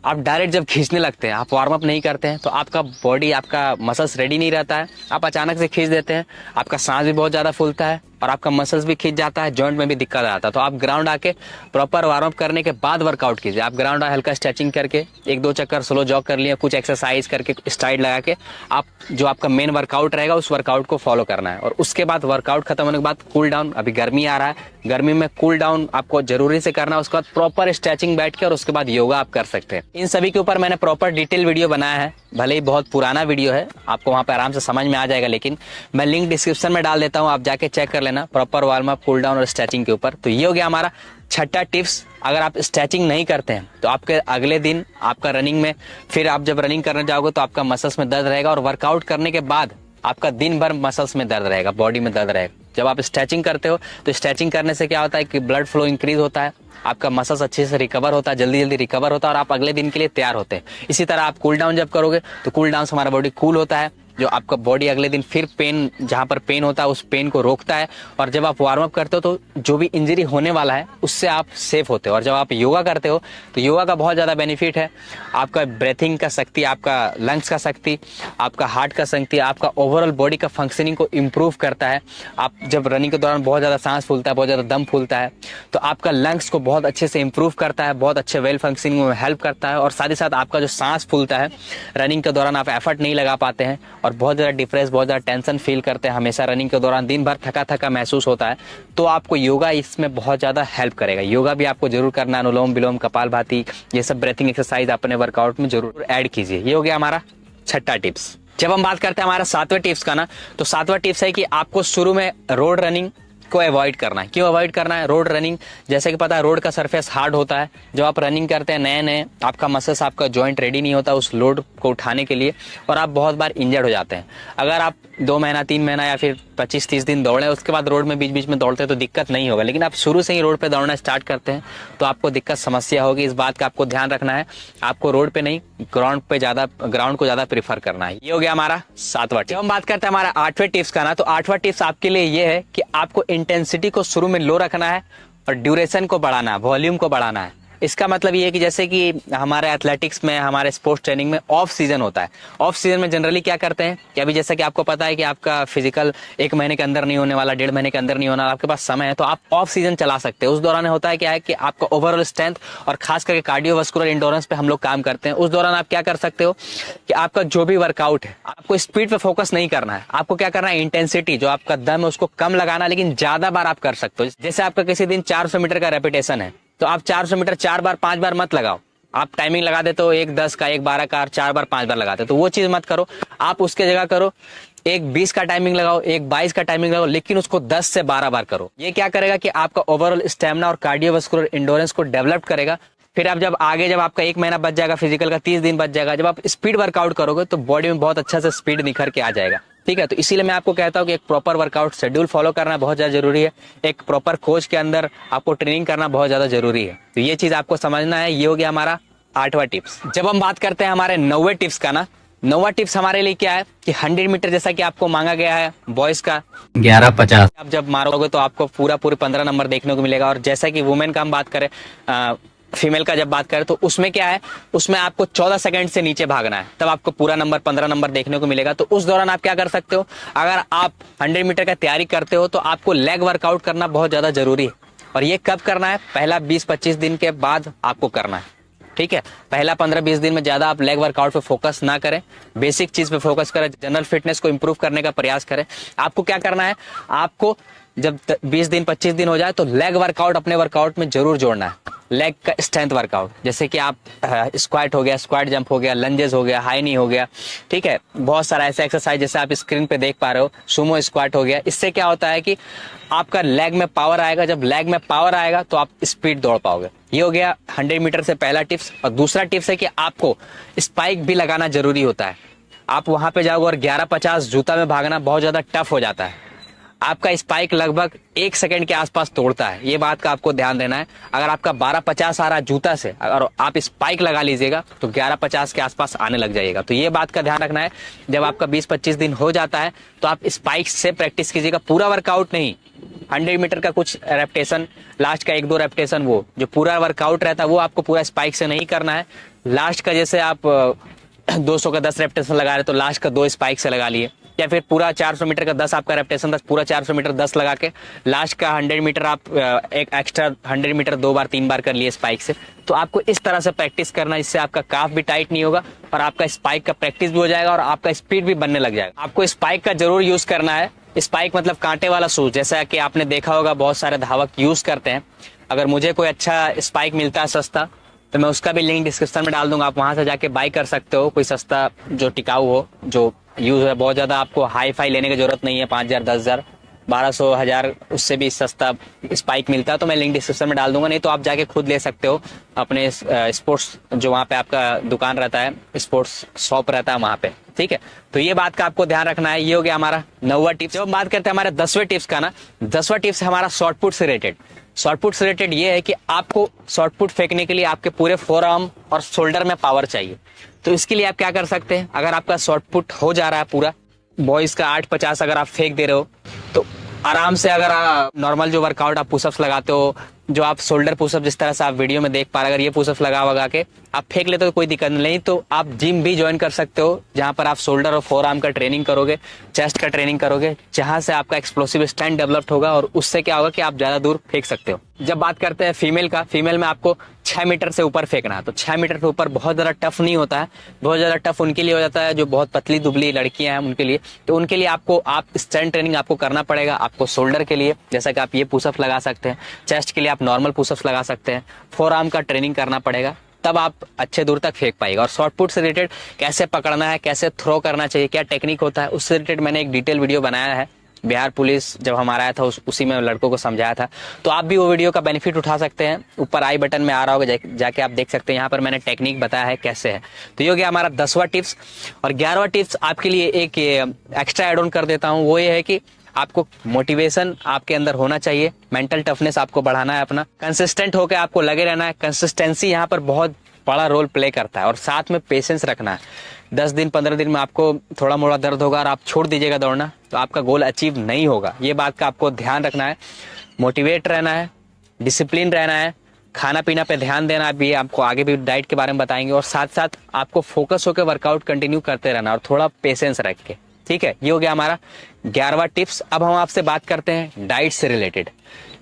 आप डायरेक्ट जब खींचने लगते हैं, आप वार्म अप नहीं करते हैं, तो आपका बॉडी, आपका मसल्स रेडी नहीं रहता है, आप अचानक से खींच देते हैं, आपका सांस भी बहुत ज्यादा फूलता है और आपका मसल्स भी खींच जाता है, जॉइंट में भी दिक्कत आता है। तो आप ग्राउंड आके प्रॉपर वार्म अप करने के बाद वर्कआउट कीजिए। आप ग्राउंड हल्का स्ट्रेचिंग करके 1-2 चक्कर स्लो जॉग कर लिए, कुछ एक्सरसाइज करके स्ट्राइड लगा के आप जो आपका मेन वर्कआउट रहेगा उस वर्कआउट को फॉलो करना है। और उसके बाद वर्कआउट खत्म होने के बाद कूल डाउन, अभी गर्मी आ रहा है, गर्मी में कूल डाउन आपको जरूरी से करना है। उसके बाद प्रॉपर स्ट्रेचिंग बैठ के और उसके बाद योगा आप कर सकते हैं। इन सभी के ऊपर मैंने प्रॉपर डिटेल वीडियो बनाया है, भले ही बहुत पुराना वीडियो है, आपको वहां पे आराम से समझ में आ जाएगा, लेकिन मैं लिंक डिस्क्रिप्शन में डाल देता हूं, आप जाके चेक कर लेना proper warm up, cool down और स्ट्रेचिंग के ऊपर। तो ये हो गया हमारा छठा टिप्स। अगर आप स्ट्रेचिंग नहीं करते हैं तो आपके अगले दिन आपका रनिंग में, फिर आप जब रनिंग करने जाओगे तो आपका मसल्स में दर्द रहेगा और वर्कआउट करने के बाद आपका दिन भर मसल्स में दर्द रहेगा, बॉडी में दर्द रहेगा। जब आप स्ट्रेचिंग करते हो तो स्ट्रेचिंग करने से क्या होता है कि ब्लड फ्लो इंक्रीज होता है, आपका मसल्स अच्छे से रिकवर होता है, जल्दी जल्दी रिकवर होता है और आप अगले दिन के लिए तैयार होते हैं। इसी तरह आप कूल डाउन जब करोगे तो कूल डाउन से हमारा बॉडी कूल होता है, जो आपका बॉडी अगले दिन फिर पेन, जहां पर पेन होता है उस पेन को रोकता है। और जब आप वार्म अप करते हो तो जो भी इंजरी होने वाला है उससे आप सेफ होते हो। और जब आप योगा करते हो तो योगा का बहुत ज्यादा बेनिफिट है, आपका ब्रेथिंग का शक्ति, आपका लंग्स का शक्ति, आपका हार्ट का शक्ति, आपका ओवरऑल बॉडी का फंक्शनिंग को इम्प्रूव करता है। आप जब रनिंग के दौरान बहुत ज्यादा सांस फूलता है, बहुत ज्यादा दम फूलता है, तो आपका लंग्स को बहुत अच्छे से इम्प्रूव करता है, बहुत अच्छे वेल फंक्शनिंग में हेल्प करता है। और साथ ही साथ आपका जो सांस फूलता है, रनिंग के दौरान आप एफर्ट नहीं लगा पाते हैं और बहुत ज्यादा डिप्रेस, बहुत ज्यादा टेंशन फील करते हैं हमेशा रनिंग के दौरान, दिन भर थका थका महसूस होता है, तो आपको योगा इसमें बहुत ज्यादा हेल्प करेगा। योगा भी आपको जरूर करना है, अनुलोम विलोम, कपालभाति, ये सब ब्रीथिंग एक्सरसाइज अपने वर्कआउट में जरूर ऐड कीजिए। ये हो गया हमारा छठा टिप्स। जब हम बात करते हैं हमारा 7वें टिप्स का ना, तो 7वां टिप्स है कि आपको शुरू में रोड रनिंग को अवॉइड करना है। क्यों अवॉइड करना है? रोड रनिंग, जैसे कि पता है रोड का सरफेस हार्ड होता है। जब आप रनिंग करते हैं नए नए, आपका मसल्स, आपका जॉइंट रेडी नहीं होता उस लोड को उठाने के लिए और आप बहुत बार इंजर्ड हो जाते हैं। अगर आप 2 महीना 3 महीना या फिर 25-30 दिन दौड़े, उसके बाद रोड में बीच बीच में दौड़ते हैं तो दिक्कत नहीं होगा। लेकिन आप शुरू से ही रोड पे दौड़ना स्टार्ट करते हैं तो आपको दिक्कत समस्या होगी। इस बात का आपको ध्यान रखना है, आपको रोड पे नहीं ग्राउंड को ज्यादा प्रीफर करना है। ये हो गया हमारा 7वां। जब हम बात करते हैं हमारा 8वें टिप्स का ना, तो 8वां टिप्स आपके लिए ये है कि आपको इंटेंसिटी को शुरू में लो रखना है और ड्यूरेशन को बढ़ाना है, वॉल्यूम को बढ़ाना है। इसका मतलब ये है कि जैसे कि हमारे एथलेटिक्स में, हमारे स्पोर्ट्स ट्रेनिंग में ऑफ सीजन होता है। ऑफ सीजन में जनरली क्या करते हैं कि अभी जैसा कि आपको पता है कि आपका फिजिकल 1 महीने के अंदर नहीं होने वाला, 1.5 महीने के अंदर नहीं होना, आपके पास समय है, तो आप ऑफ सीजन चला सकते हैं। उस दौरान होता है क्या है कि आपका ओवरऑल स्ट्रेंथ और खास करके कार्डियोवास्कुलर इंडोरेंस पे हम लोग काम करते हैं। उस दौरान आप क्या कर सकते हो कि आपका जो भी वर्कआउट है, आपको स्पीड पे फोकस नहीं करना है, आपको क्या करना है, इंटेंसिटी जो आपका दम है उसको कम लगाना, लेकिन ज्यादा बार आप कर सकते हो। जैसे आपका किसी दिन 400 मीटर का रेपिटेशन है, तो आप 400 मीटर 4 बार 5 बार मत लगाओ। आप टाइमिंग लगा देते हो 1:10 का, 1:12 का, 4 बार 5 बार लगाते हो, तो वो चीज मत करो। आप उसके जगह करो 1:20 का टाइमिंग लगाओ, 1:22 का टाइमिंग लगाओ, लेकिन उसको 10 से 12 बार करो। ये क्या करेगा कि आपका ओवरऑल स्टेमिना और कार्डियोवास्कुलर इंडोरेंस को डेवलप करेगा। फिर आप जब आगे, जब आपका 1 महीना बच जाएगा, फिजिकल का 30 दिन बच जाएगा, जब आप स्पीड वर्कआउट करोगे तो बॉडी में बहुत अच्छा से स्पीड निखर के आ जाएगा। ठीक है, तो इसीलिए मैं आपको कहता हूँ कि एक प्रॉपर वर्कआउट शेड्यूल फॉलो करना बहुत ज्यादा जरूरी है। एक प्रॉपर कोच के अंदर आपको ट्रेनिंग करना बहुत ज्यादा जरूरी है। तो ये चीज आपको समझना है। ये हो गया हमारा 8वां टिप्स। जब हम बात करते हैं हमारे 9वें टिप्स का ना, 9वां टिप्स हमारे लिए क्या है कि 100 मीटर जैसा कि आपको मांगा गया है बॉयज का 11:50, आप जब मारोगे तो आपको पूरे 15 नंबर देखने को मिलेगा। और जैसा कि वुमेन का हम बात करें, फीमेल का जब बात करें, तो उसमें क्या है, उसमें आपको 14 सेकंड से नीचे भागना है, तब आपको पूरा नंबर 15 नंबर देखने को मिलेगा। तो उस दौरान आप क्या कर सकते हो, अगर आप 100 मीटर का तैयारी करते हो तो आपको लेग वर्कआउट करना बहुत ज्यादा जरूरी है। और ये कब करना है, पहला 20-25 दिन के बाद आपको करना है। ठीक है, पहला 15-20 दिन में ज्यादा आप लेग वर्कआउट पे फोकस ना करें, बेसिक चीज पे फोकस करें, जनरल फिटनेस को इंप्रूव करने का प्रयास करें। आपको क्या करना है, आपको जब 20 दिन 25 दिन हो जाए तो लेग वर्कआउट अपने वर्कआउट में जरूर जोड़ना है। लेग का स्ट्रेंथ वर्कआउट, जैसे कि आप स्क्वाट हो गया, स्क्वाट जंप हो गया, लंजेस हो गया, हाई नी हो गया। ठीक है, बहुत सारा ऐसा एक्सरसाइज जैसे आप स्क्रीन पे देख पा रहे हो, सुमो स्क्वाट हो गया। इससे क्या होता है कि आपका लेग में पावर आएगा। जब लेग में पावर आएगा तो आप स्पीड दौड़ पाओगे। ये हो गया 100 मीटर से पहला टिप्स। और दूसरा टिप्स है कि आपको स्पाइक भी लगाना जरूरी होता है। आप वहां पे जाओगे और 11:50 जूता में भागना बहुत ज्यादा टफ हो जाता है। आपका स्पाइक लगभग 1 सेकंड के आसपास तोड़ता है। ये बात का आपको ध्यान देना है। अगर आपका 12:50 आ रहा है जूता से, अगर आप स्पाइक लगा लीजिएगा तो 11:50 के आसपास आने लग जाइएगा। तो ये बात का ध्यान रखना है। जब आपका 20-25 दिन हो जाता है तो आप स्पाइक से प्रैक्टिस कीजिएगा, पूरा वर्कआउट नहीं। 100 मीटर का कुछ रेपिटेशन, लास्ट का 1-2 रेपिटेशन, वो जो पूरा वर्कआउट रहता है वो आपको पूरा स्पाइक से नहीं करना है। लास्ट का जैसे आप 200 का 10 रेपिटेशन लगा रहे तो लास्ट का 2 स्पाइक से लगा लिए, या फिर पूरा 400 मीटर का 10 आपका रेपिटेशन, 10 पूरा 400 मीटर 10 लगा के लास्ट का 100 मीटर आप एक एक्स्ट्रा 100 मीटर 2 बार 3 बार कर लिए स्पाइक से। तो आपको इस तरह से प्रैक्टिस करना, इससे आपका काफ भी टाइट नहीं होगा और आपका स्पाइक का प्रैक्टिस भी हो जाएगा और आपका स्पीड भी बनने लग जाएगा। आपको स्पाइक का जरूर यूज करना है। स्पाइक मतलब कांटे वाला शूज, जैसा कि आपने देखा होगा बहुत सारे धावक यूज करते हैं। अगर मुझे कोई अच्छा स्पाइक मिलता है सस्ता तो मैं उसका भी लिंक डिस्क्रिप्शन में डाल दूंगा, आप वहां से जाके बाई कर सकते हो। कोई सस्ता जो टिकाऊ हो, जो यूज है, बहुत ज्यादा आपको हाई फाई लेने की जरूरत नहीं है। 5,000, 10,000, 1200, 1000 उससे भी सस्ता स्पाइक मिलता है, तो मैं लिंक डिस्क्रिप्शन में डाल दूंगा। नहीं तो आप जाके खुद ले सकते हो अपने स्पोर्ट्स, जो वहाँ पे आपका दुकान रहता है, स्पोर्ट्स शॉप रहता है वहाँ पे। ठीक है, तो ये बात का आपको ध्यान रखना है। ये हो गया हमारा 9वां टिप्स। जब हम बात करते हैं हमारे 10वें टिप्स का ना, 10वां टिप्स हमारा शॉर्ट पुट से रिलेटेड। शॉर्ट पुट से रिलेटेड ये है कि आपको शॉर्ट पुट फेंकने के लिए आपके पूरे फोर आर्म और शोल्डर में पावर चाहिए। तो इसके लिए आप क्या कर सकते हैं, अगर आपका शॉर्ट पुट हो जा रहा है पूरा, बॉयज का 8:50 अगर आप फेंक दे रहे हो तो आराम से, अगर नॉर्मल जो वर्कआउट आप पुशअप्स लगाते हो, जो आप शोल्डर पुशअप जिस तरह से आप वीडियो में देख पा रहे, अगर ये पुशअप्स लगा के आप फेंक लेते हो तो कोई दिक्कत नहीं। तो आप जिम भी ज्वाइन कर सकते हो, जहां पर आप शोल्डर और फोर आर्म का ट्रेनिंग करोगे, चेस्ट का ट्रेनिंग करोगे, जहां से आपका एक्सप्लोसिव स्ट्रेंथ डेवलप होगा और उससे क्या होगा कि आप ज्यादा दूर फेंक सकते हो। जब बात करते हैं फीमेल का, फीमेल में आपको 6 मीटर से ऊपर फेंकना है। तो 6 मीटर से ऊपर बहुत ज्यादा टफ नहीं होता है, बहुत ज्यादा टफ उनके लिए हो जाता है जो बहुत पतली दुबली लड़कियां हैं उनके लिए। तो उनके लिए आपको स्ट्रेंथ ट्रेनिंग आपको करना पड़ेगा। आपको शोल्डर के लिए जैसा कि आप ये पुशअप लगा सकते हैं, चेस्ट के लिए आप नॉर्मल पुशअप्स लगा सकते हैं, फोर आर्म का ट्रेनिंग करना पड़ेगा, तब आप अच्छे दूर तक फेंक पाएगा। और शॉर्ट पुट से रिलेटेड कैसे पकड़ना है, कैसे थ्रो करना चाहिए, क्या टेक्निक होता है, उससे रिलेटेड मैंने एक डिटेल वीडियो बनाया है। बिहार पुलिस जब हमारा आया था उसी में लड़कों को समझाया था, तो आप भी वो वीडियो का बेनिफिट उठा सकते हैं। ऊपर आई बटन में आ रहा होगा, जाके आप देख सकते हैं, यहाँ पर मैंने टेक्निक बताया है कैसे है। तो ये हो गया हमारा 10वां टिप्स। और 11वां टिप्स आपके लिए एक एक्स्ट्रा एड ऑन कर देता हूँ, वो ये है कि आपको मोटिवेशन आपके अंदर होना चाहिए, मेंटल टफनेस आपको बढ़ाना है अपना, कंसिस्टेंट होकर आपको लगे रहना है। कंसिस्टेंसी यहाँ पर बहुत बड़ा रोल प्ले करता है, और साथ में पेशेंस रखना है। 10 दिन 15 दिन में आपको थोड़ा मोड़ा दर्द होगा और आप छोड़ दीजिएगा दौड़ना तो आपका गोल अचीव नहीं होगा। ये बात का आपको ध्यान रखना है। मोटिवेट रहना है, डिसिप्लिन रहना है, खाना पीना पे ध्यान देना, अभी आपको आगे भी डाइट के बारे में बताएंगे, और साथ साथ आपको फोकस होकर वर्कआउट कंटिन्यू करते रहना और थोड़ा पेशेंस रख के, ठीक है। ये हो गया हमारा 11वां टिप्स। अब हम आपसे बात करते हैं डाइट से रिलेटेड।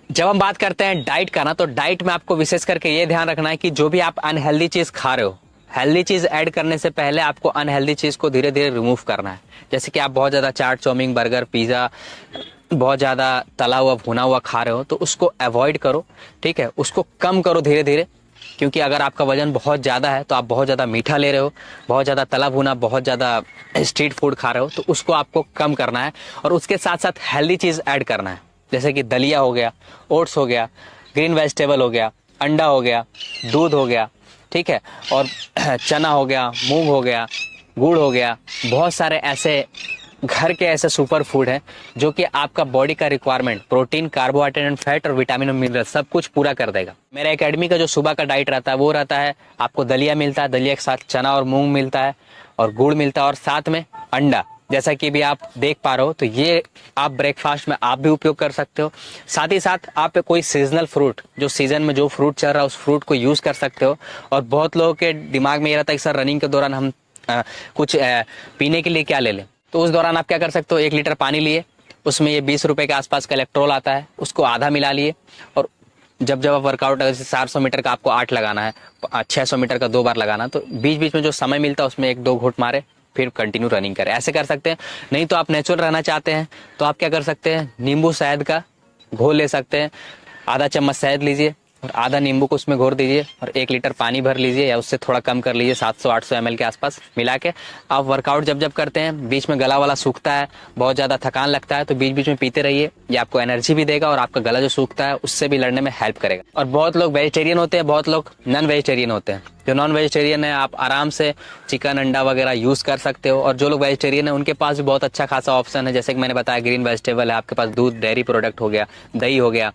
जब हम बात करते हैं डाइट का ना, तो डाइट में आपको विशेष करके ये ध्यान रखना है कि जो भी आप अनहेल्दी चीज खा रहे हो, हेल्दी चीज ऐड करने से पहले आपको अनहेल्दी चीज को धीरे धीरे रिमूव करना है। जैसे कि आप बहुत ज्यादा चाट, चाउमीन, बर्गर, पिज्जा, बहुत ज्यादा तला हुआ भुना हुआ खा रहे हो, तो उसको अवॉइड करो, ठीक है। उसको कम करो धीरे धीरे, क्योंकि अगर आपका वजन बहुत ज्यादा है तो आप बहुत ज्यादा मीठा ले रहे हो, बहुत ज्यादा तला भुना, बहुत ज्यादा स्ट्रीट फूड खा रहे हो, तो उसको आपको कम करना है। और उसके साथ साथ हेल्दी चीज ऐड करना है, जैसे कि दलिया हो गया, ओट्स हो गया, ग्रीन वेजिटेबल हो गया, अंडा हो गया, दूध हो गया, ठीक है, और चना हो गया, मूंग हो गया, गुड़ हो गया। बहुत सारे ऐसे घर के ऐसे सुपर फूड हैं जो कि आपका बॉडी का रिक्वायरमेंट, प्रोटीन, कार्बोहाइड्रेट, फैट और विटामिन और मिनरल सब कुछ पूरा कर देगा। मेरा एकेडमी का जो सुबह का डाइट रहता है वो रहता है, आपको दलिया मिलता है, दलिया के साथ चना और मूंग मिलता है और गुड़ मिलता है, और साथ में अंडा, जैसा कि भी आप देख पा रहे हो। तो ये आप ब्रेकफास्ट में आप भी उपयोग कर सकते हो। साथ ही साथ आप कोई सीजनल फ्रूट, जो सीजन में जो फ्रूट चल रहा है उस फ्रूट को यूज कर सकते हो। और बहुत लोगों के दिमाग में ये रहता है कि सर रनिंग के दौरान हम कुछ पीने के लिए क्या ले लें, तो उस दौरान आप क्या कर सकते हो, 1 लीटर पानी लिए, उसमें ये 20 रुपए के आसपास का इलेक्ट्रोल आता है, उसको आधा मिला लिए, और जब आप वर्कआउट, जैसे 400 मीटर का आपको 8 लगाना है, 600 मीटर का 2 बार लगाना, तो बीच बीच में जो समय मिलता है उसमें 1-2 घूंट मारे, फिर कंटिन्यू रनिंग करें। ऐसे कर सकते हैं। नहीं तो आप नेचुरल रहना चाहते हैं तो आप क्या कर सकते हैं, नींबू शहद का घोल ले सकते हैं। आधा चम्मच शहद लीजिए और आधा नींबू को उसमें घोर दीजिए और 1 लीटर पानी भर लीजिए, या उससे थोड़ा कम कर लीजिए, 700-800 ml के आसपास मिला के। आप वर्कआउट जब करते हैं, बीच में गला वाला सूखता है, बहुत ज़्यादा थकान लगता है, तो बीच बीच में पीते रहिए। ये आपको एनर्जी भी देगा और आपका गला जो सूखता है उससे भी लड़ने में हेल्प करेगा। और बहुत लोग वेजिटेरियन होते हैं, बहुत लोग नॉन वेजिटेरियन होते हैं। जो नॉन वेजिटेरियन है, आप आराम से चिकन, अंडा वगैरह यूज़ कर सकते हो। और जो लोग वेजिटेरियन है उनके पास भी बहुत अच्छा खासा ऑप्शन है, जैसे कि मैंने बताया, ग्रीन वेजिटेबल है, आपके पास दूध, डेयरी प्रोडक्ट हो गया, दही हो गया,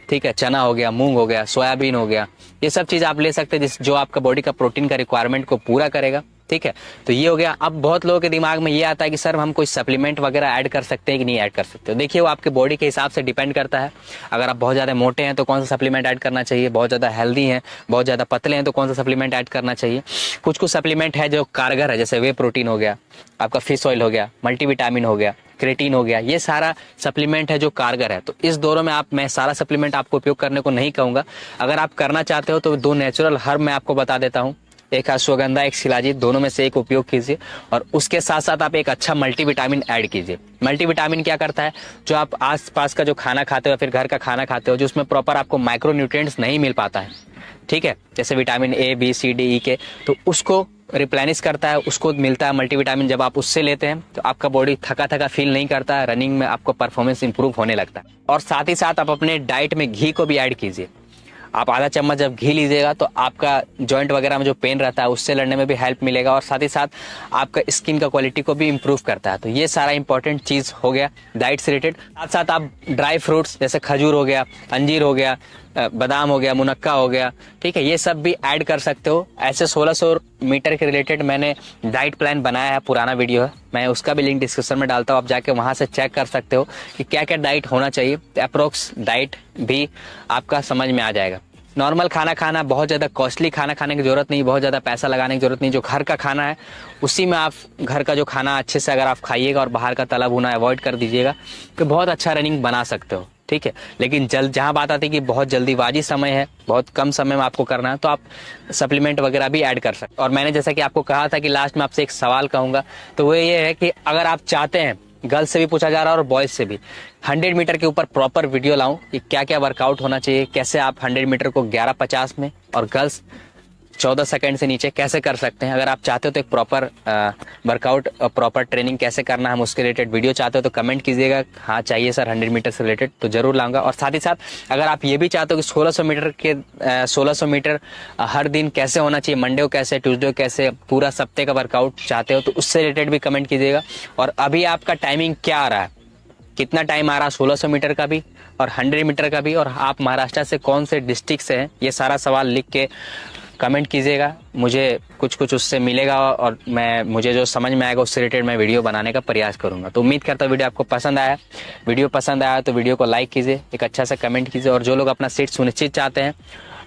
ठीक है, चना हो गया, मूंग हो गया, सोयाबीन हो गया, ये सब चीज़ आप ले सकते हैं जो आपका बॉडी का प्रोटीन का रिक्वायरमेंट को पूरा करेगा, ठीक है। तो ये हो गया। अब बहुत लोगों के दिमाग में ये आता है कि सर हम कोई सप्लीमेंट वगैरह ऐड कर सकते हैं कि नहीं ऐड कर सकते हो। देखिए, वो आपके बॉडी के हिसाब से डिपेंड करता है। अगर आप बहुत ज़्यादा मोटे हैं तो कौन सा सप्लीमेंट ऐड करना चाहिए, बहुत ज़्यादा हेल्दी हैं, बहुत ज़्यादा पतले हैं तो कौन सा सप्लीमेंट ऐड करना चाहिए। कुछ सप्लीमेंट है जो कारगर है, जैसे वे प्रोटीन हो गया, आपका फिश ऑयल हो गया, मल्टीविटामिन हो गया, क्रेटीन हो गया, ये सारा सप्लीमेंट है जो कारगर है। तो इस दौरों में मैं सारा सप्लीमेंट आपको उपयोग करने को नहीं कहूँगा। अगर आप करना चाहते हो तो 2 नेचुरल हर्ब मैं आपको बता देता हूँ, एक अश्वगंधा, एक शिलाजीत, दोनों में से एक उपयोग कीजिए। और उसके साथ साथ आप एक अच्छा मल्टीविटामिन ऐड कीजिए। मल्टीविटामिन क्या करता है, जो आप आसपास का जो खाना खाते हो या फिर घर का खाना खाते हो, जो उसमें प्रॉपर आपको माइक्रो न्यूट्रिएंट्स नहीं मिल पाता है, ठीक है, जैसे vitamin A, B, C, D, E के, तो उसको रिप्लेनिश करता है, उसको मिलता है मल्टीविटामिन। जब आप उससे लेते हैं तो आपका बॉडी थका थका फील नहीं करता है, रनिंग में आपको परफॉर्मेंस इंप्रूव होने लगता है। और साथ ही साथ आप अपने डाइट में घी को भी ऐड कीजिए। आप आधा चम्मच जब घी लीजिएगा तो आपका जॉइंट वगैरह में जो पेन रहता है उससे लड़ने में भी हेल्प मिलेगा, और साथ ही साथ आपका स्किन का क्वालिटी को भी इम्प्रूव करता है। तो ये सारा इंपॉर्टेंट चीज़ हो गया डाइट से रिलेटेड। साथ साथ आप ड्राई फ्रूट्स जैसे खजूर हो गया, अंजीर हो गया, बादाम हो गया, मुनक्का हो गया, ठीक है, ये सब भी ऐड कर सकते हो। ऐसे 1600 मीटर के रिलेटेड मैंने डाइट प्लान बनाया है, पुराना वीडियो है, मैं उसका भी लिंक डिस्क्रिप्शन में डालता हूँ, आप जाके वहाँ से चेक कर सकते हो कि क्या क्या डाइट होना चाहिए। अप्रोक्स डाइट भी आपका समझ में आ जाएगा। नॉर्मल खाना खाना, बहुत ज़्यादा कॉस्टली खाना खाने की ज़रूरत नहीं, बहुत ज़्यादा पैसा लगाने की ज़रूरत नहीं। जो घर का खाना है उसी में आप घर का जो खाना अच्छे से अगर आप खाइएगा और बाहर का तला भुना अवॉइड कर दीजिएगा तो बहुत अच्छा रनिंग बना सकते हो, ठीक है। लेकिन जहाँ बात आती है कि बहुत जल्दीबाजी समय है, बहुत कम समय में आपको करना है, तो आप सप्लीमेंट वगैरह भी ऐड कर सकते। और मैंने जैसा कि आपको कहा था कि लास्ट में आपसे एक सवाल कहूँगा, तो वो ये है कि अगर आप चाहते हैं, गर्ल्स से भी पूछा जा रहा है और बॉयज से भी, 100 मीटर के ऊपर प्रॉपर वीडियो लाऊं कि क्या क्या वर्कआउट होना चाहिए, कैसे आप 100 मीटर को 11:50 में और गर्ल्स 14 सेकंड से नीचे कैसे कर सकते हैं। अगर आप चाहते हो तो एक प्रॉपर वर्कआउट, प्रॉपर ट्रेनिंग कैसे करना है, हम उसके रिलेटेड वीडियो चाहते हो तो कमेंट कीजिएगा, हाँ चाहिए सर 100 मीटर से रिलेटेड, तो जरूर लाऊंगा। और साथ ही साथ अगर आप ये भी चाहते हो कि 1600 मीटर हर दिन कैसे होना चाहिए, मंडे को कैसे, ट्यूसडे को कैसे, पूरा सप्ते का वर्कआउट चाहते हो तो उससे रिलेटेड भी कमेंट कीजिएगा। और अभी आपका टाइमिंग क्या आ रहा है, कितना टाइम आ रहा है 1600 मीटर का भी और 100 मीटर का भी, और आप महाराष्ट्र से कौन से डिस्ट्रिक्ट से हैं, ये सारा सवाल लिख के कमेंट कीजिएगा। मुझे कुछ उससे मिलेगा और मुझे जो समझ में आएगा उससे रिलेटेड मैं वीडियो बनाने का प्रयास करूंगा। तो उम्मीद करता हूँ वीडियो आपको पसंद आया। वीडियो पसंद आया तो वीडियो को लाइक कीजिए, एक अच्छा सा कमेंट कीजिए। और जो लोग अपना सीट सुनिश्चित चाहते हैं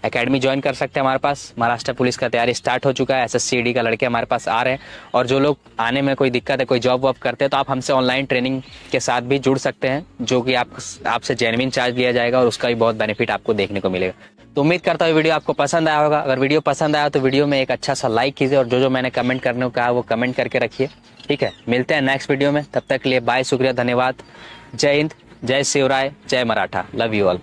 एकेडमी ज्वाइन कर सकते हैं हमारे पास। महाराष्ट्र पुलिस का तैयारी स्टार्ट हो चुका है, SSCD का लड़के हमारे पास आ रहे हैं। और जो लोग आने में कोई दिक्कत है, कोई जॉब वॉब करते हैं, तो आप हमसे ऑनलाइन ट्रेनिंग के साथ भी जुड़ सकते हैं, जो कि आपसे जेन्युइन चार्ज लिया जाएगा और उसका भी बहुत बेनिफिट आपको देखने को मिलेगा। तो उम्मीद करता हूँ वीडियो आपको पसंद आया होगा। अगर वीडियो पसंद आया तो वीडियो में एक अच्छा सा लाइक कीजिए और जो मैंने कमेंट करने को कहा वो कमेंट करके रखिए। ठीक है, मिलते हैं नेक्स्ट वीडियो में, तब तक के लिए बाय, शुक्रिया, धन्यवाद। जय हिंद, जय शिवराय, जय मराठा, लव यू ऑल।